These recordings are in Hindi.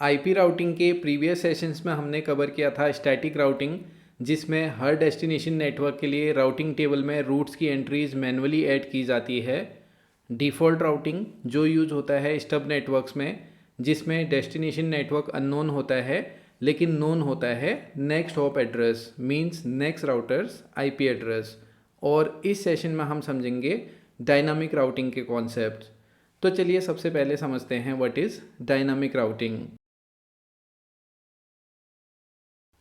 आईपी राउटिंग के प्रीवियस सेशंस में हमने कवर किया था स्टैटिक राउटिंग, जिसमें हर डेस्टिनेशन नेटवर्क के लिए राउटिंग टेबल में रूट्स की एंट्रीज मैन्युअली ऐड की जाती है। डिफ़ॉल्ट राउटिंग जो यूज होता है स्टब नेटवर्क्स में, जिसमें डेस्टिनेशन नेटवर्क अननोन होता है लेकिन नोन होता है next hop address, means next routers IP address. और इस सेशन में हम समझेंगे डायनामिक राउटिंग के कॉन्सेप्ट। तो चलिए सबसे पहले समझते हैं what is dynamic routing.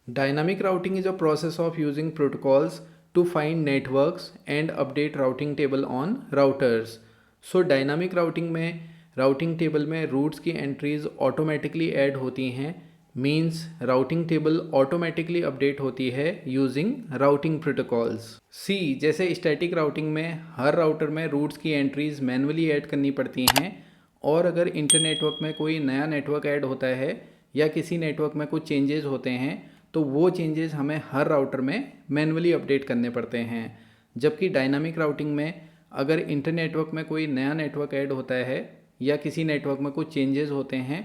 Dynamic routing is a process of using protocols to find networks and update routing table on routers. So dynamic routing में routing table में routes की entries automatically add होती हैं, means routing table automatically update होती है using routing protocols. C जैसे static routing में हर router में routes की entries manually add करनी पड़ती हैं, और अगर इंटरनेटवर्क में कोई नया नेटवर्क ऐड होता है या किसी नेटवर्क में कुछ चेंजेस होते हैं तो वो चेंजेस हमें हर राउटर में मैन्युअली अपडेट करने पड़ते हैं। जबकि डायनामिक राउटिंग में अगर इंटरनेटवर्क में कोई नया नेटवर्क ऐड होता है या किसी नेटवर्क में कुछ चेंजेस होते हैं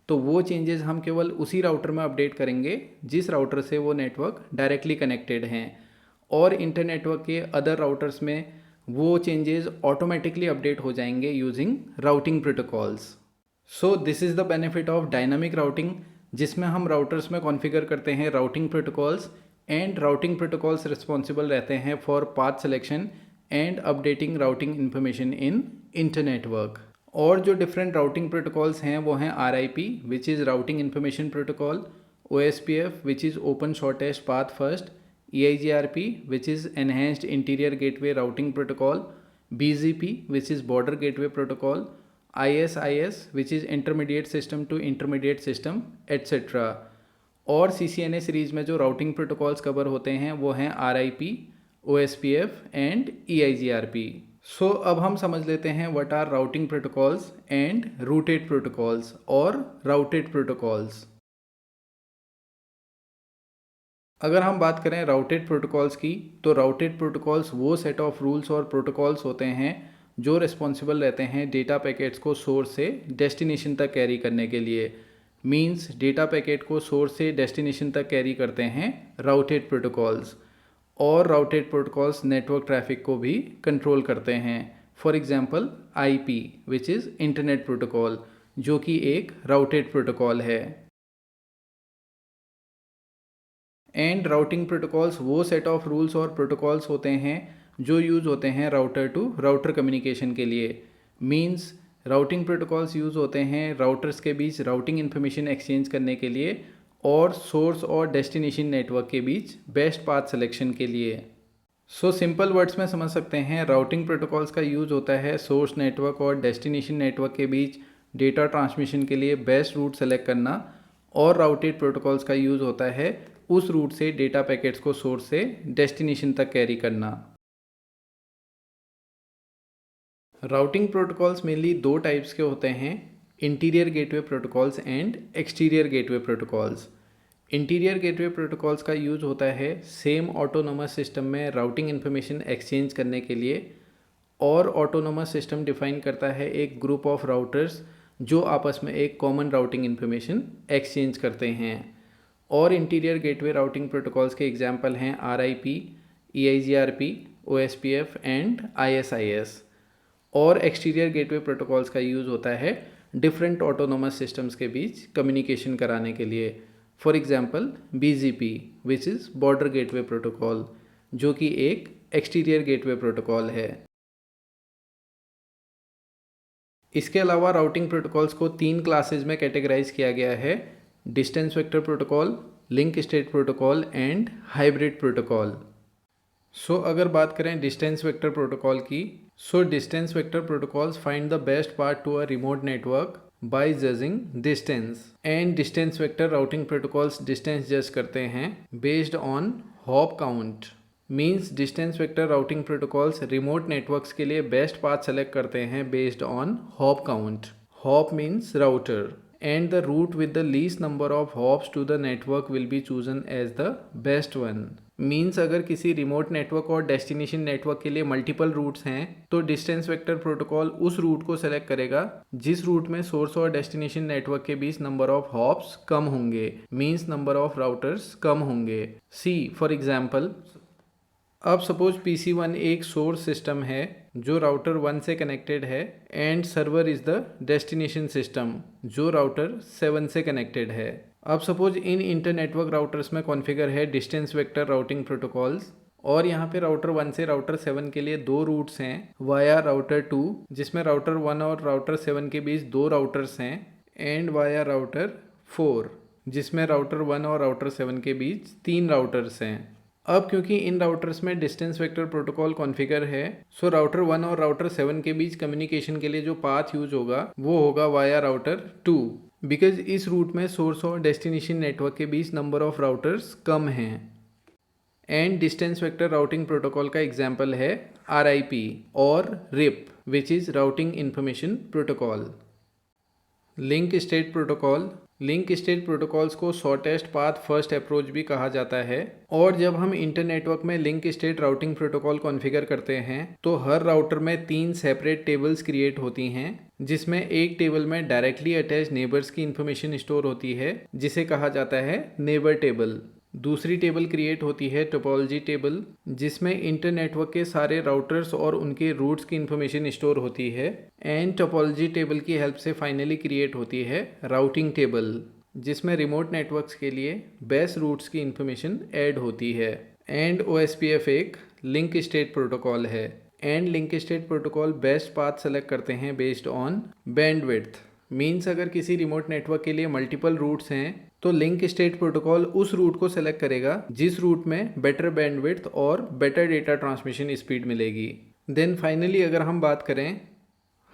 तो वो चेंजेस हम केवल उसी राउटर में अपडेट करेंगे जिस राउटर से वो नेटवर्क डायरेक्टली कनेक्टेड हैं, और इंटरनेटवर्क के अदर राउटर्स में वो चेंजेस ऑटोमेटिकली अपडेट हो जाएंगे using routing protocols. So this is the benefit of dynamic routing, जिसमें हम राउटर्स में कॉन्फ़िगर करते हैं routing protocols, and routing protocols responsible रहते हैं for path selection and updating routing information in internetwork. और जो डिफरेंट राउटिंग प्रोटोकॉल्स हैं वो हैं RIP which is routing information protocol, OSPF which is open shortest path first, EIGRP which is enhanced interior gateway routing protocol, BGP which is border gateway protocol, ISIS which is intermediate system to intermediate system etc. और CCNA सीरीज़ में जो राउटिंग प्रोटोकॉल्स कवर होते हैं वो हैं RIP, OSPF and EIGRP। So अब हम समझ लेते हैं what are routing protocols and routed protocols और राउटेड प्रोटोकॉल्स। अगर हम बात करें राउटेड प्रोटोकॉल्स की, तो राउटेड प्रोटोकॉल्स वो सेट ऑफ रूल्स और प्रोटोकॉल्स होते हैं जो रिस्पॉन्सिबल रहते हैं डेटा पैकेट्स को सोर्स से डेस्टिनेशन तक कैरी करने के लिए। मींस डेटा पैकेट को सोर्स से डेस्टिनेशन तक कैरी करते हैं राउटेड प्रोटोकॉल्स, और राउटेड प्रोटोकॉल्स नेटवर्क ट्रैफिक को भी कंट्रोल करते हैं। For example IP which is internet protocol, जो कि एक राउटेड प्रोटोकॉल है। एंड राउटिंग प्रोटोकॉल्स वो सेट ऑफ रूल्स और प्रोटोकॉल्स होते हैं जो यूज़ होते हैं राउटर टू राउटर कम्युनिकेशन के लिए। मींस राउटिंग प्रोटोकॉल्स यूज़ होते हैं राउटर्स के बीच राउटिंग इन्फॉर्मेशन एक्सचेंज करने के लिए और सोर्स और डेस्टिनेशन नेटवर्क के बीच बेस्ट पाथ सिलेक्शन के लिए। सो सिंपल वर्ड्स में समझ सकते हैं राउटिंग प्रोटोकॉल्स का यूज़ होता है सोर्स नेटवर्क और डेस्टिनेशन नेटवर्क के बीच डेटा ट्रांसमिशन के लिए बेस्ट रूट सेलेक्ट करना, और राउटेड प्रोटोकॉल्स का यूज़ होता है उस रूट से डेटा पैकेट्स को सोर्स से डेस्टिनेशन तक कैरी करना। राउटिंग प्रोटोकॉल्स मेनली दो टाइप्स के होते हैं, interior gateway protocols and exterior gateway protocols. Interior gateway protocols का यूज़ होता है सेम ऑटोनोमस सिस्टम में राउटिंग इन्फॉर्मेशन एक्सचेंज करने के लिए, और ऑटोनोमस सिस्टम डिफाइन करता है एक ग्रुप ऑफ राउटर्स जो आपस में एक कॉमन राउटिंग इन्फॉर्मेशन एक्सचेंज करते हैं। और इंटीरियर गेटवे राउटिंग प्रोटोकॉल्स के एग्जांपल हैं RIP, EIGRP, OSPF and ISIS। और एक्सटीरियर गेटवे प्रोटोकॉल्स का यूज़ होता है डिफरेंट ऑटोनोमस सिस्टम्स के बीच कम्युनिकेशन कराने के लिए। For example BGP which is border gateway protocol, जो कि एक एक्सटीरियर गेटवे प्रोटोकॉल है। इसके अलावा राउटिंग प्रोटोकॉल्स को 3 क्लासेज में कैटेगराइज किया गया है, distance vector protocol, link state protocol and hybrid protocol. So अगर बात करें डिस्टेंस वेक्टर प्रोटोकॉल की, so distance vector protocols find the best path to a remote network by judging distance, and distance vector routing protocols distance जज करते हैं based on hop count. Means distance vector routing protocols remote networks के लिए बेस्ट पाथ सेलेक्ट करते हैं based on hop count. Hop means router, and the route with the least number of hops to the network will be chosen as the best one. Means अगर किसी रिमोट नेटवर्क और डेस्टिनेशन नेटवर्क के लिए मल्टीपल रूट्स हैं तो डिस्टेंस वेक्टर प्रोटोकॉल उस रूट को सेलेक्ट करेगा जिस रूट में सोर्स और डेस्टिनेशन नेटवर्क के बीच नंबर ऑफ हॉप्स कम होंगे, मीन्स नंबर ऑफ राउटर्स कम होंगे। सी फॉर एग्जाम्पल, अब सपोज PC1 एक सोर्स सिस्टम है जो राउटर 1 से कनेक्टेड है and server is the destination system जो राउटर 7 से कनेक्टेड है। अब suppose in inter network routers में कॉन्फ़िगर है डिस्टेंस वेक्टर राउटिंग प्रोटोकॉल्स और यहाँ पे राउटर 1 से राउटर 7 के लिए दो रूट्स हैं वाया राउटर 2 जिसमें राउटर 1 और राउटर 7 के बीच दो राउटर्स हैं एंड वाया राउटर 4 जिसमें राउटर 1 और राउटर 7 के बीच तीन राउटर्स हैं। अब क्योंकि इन राउटर्स में डिस्टेंस वेक्टर प्रोटोकॉल कॉन्फ़िगर है सो राउटर 1 और राउटर 7 के बीच कम्युनिकेशन के लिए जो पाथ यूज होगा वो होगा वाया राउटर 2 बिकॉज इस रूट में सोर्स और डेस्टिनेशन नेटवर्क के बीच नंबर ऑफ राउटर्स कम हैं। And distance vector routing protocol का एग्जाम्पल है RIP और RIP which is routing information protocol. Link state protocol, link state protocols को शॉर्टेस्ट पाथ फर्स्ट अप्रोच भी कहा जाता है और जब हम इंटर नेटवर्क में link state routing protocol configure करते हैं तो हर राउटर में तीन सेपरेट टेबल्स क्रिएट होती हैं जिसमें एक टेबल में डायरेक्टली अटैच नेबर्स की इंफॉर्मेशन स्टोर होती है जिसे कहा जाता है नेबर टेबल। दूसरी टेबल क्रिएट होती है टोपोलॉजी टेबल जिसमें इंटर नेटवर्क के सारे राउटर्स और उनके रूट्स की इंफॉर्मेशन स्टोर होती है एंड टोपोलॉजी टेबल की हेल्प से फाइनली क्रिएट होती है राउटिंग टेबल जिसमें रिमोट नेटवर्क्स के लिए बेस्ट रूट्स की इंफॉर्मेशन ऐड होती है। एंड OSPF एक लिंक स्टेट प्रोटोकॉल है and link state protocol best path select करते हैं बेस्ड ऑन बैंडविड्थ। मीन्स अगर किसी रिमोट नेटवर्क के लिए मल्टीपल रूट्स हैं तो लिंक स्टेट प्रोटोकॉल उस रूट को सेलेक्ट करेगा जिस रूट में बेटर बैंडविड्थ और बेटर डेटा ट्रांसमिशन स्पीड मिलेगी। देन फाइनली अगर हम बात करें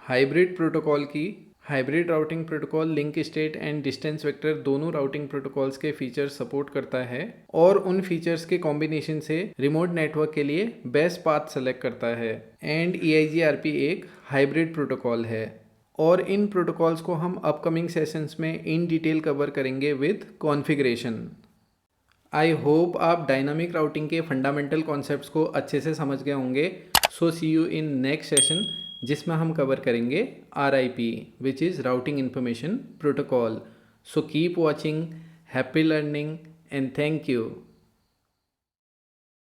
हाइब्रिड प्रोटोकॉल की, hybrid routing protocol link state and distance vector दोनों राउटिंग प्रोटोकॉल्स के फीचर्स सपोर्ट करता है और उन फीचर्स के कॉम्बिनेशन से रिमोट नेटवर्क के लिए बेस्ट पाथ सेलेक्ट करता है। एंड EIGRP एक हाइब्रिड प्रोटोकॉल है और इन प्रोटोकॉल्स को हम अपकमिंग सेशंस में इन डिटेल कवर करेंगे विद कॉन्फ़िगरेशन। आई होप आप डायनामिक राउटिंग के फंडामेंटल कॉन्सेप्ट्स को अच्छे से समझ गए होंगे। सो सी यू इन नेक्स्ट सेशन जिसमें हम कवर करेंगे RIP which is routing information protocol. So keep watching, happy learning and thank you.